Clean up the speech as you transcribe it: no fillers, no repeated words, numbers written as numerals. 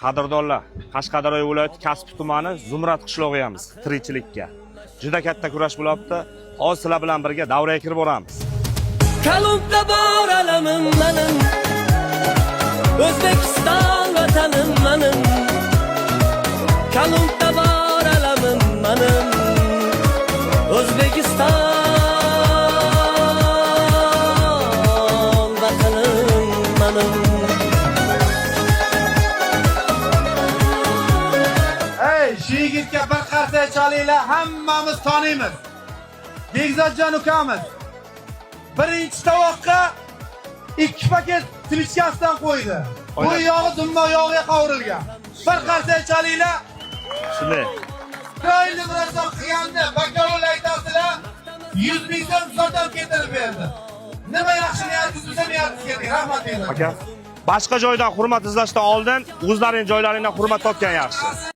Qadrdonlar, Qashqadaryo viloyati Kasbi tumani Zumrad qishlog'iyamiz tirikchilikka. Juda katta kurash bo'lyapti. Hozir sizlar bilan birga davraga kirib boramiz. Kalumda bor alamim menim, O'zbekiston vatanim menim. Kalumda bor alamim menim, O'zbekiston vatanim menim. Shu yigitga bir qarsak chalinglar, hammamiz taniymiz. Begzodjon ukamiz birinchi tovoqqa 2 paket slichkasidan qo'ydi. Bu yog'i dumma yog'iga qovurilgan. Bir qarsak chalinglar. Shunday. Chiroyli murojaat qilganda bakovul aytasizlar, 100 ming so'm sotib ketirib berdi. Nima yaxshi niyatingiz kerak? Rahmat bering. Aka, boshqa joydan hurmat izlashdan oldin o'zlaring joylaringdan hurmat topgan yaxshi.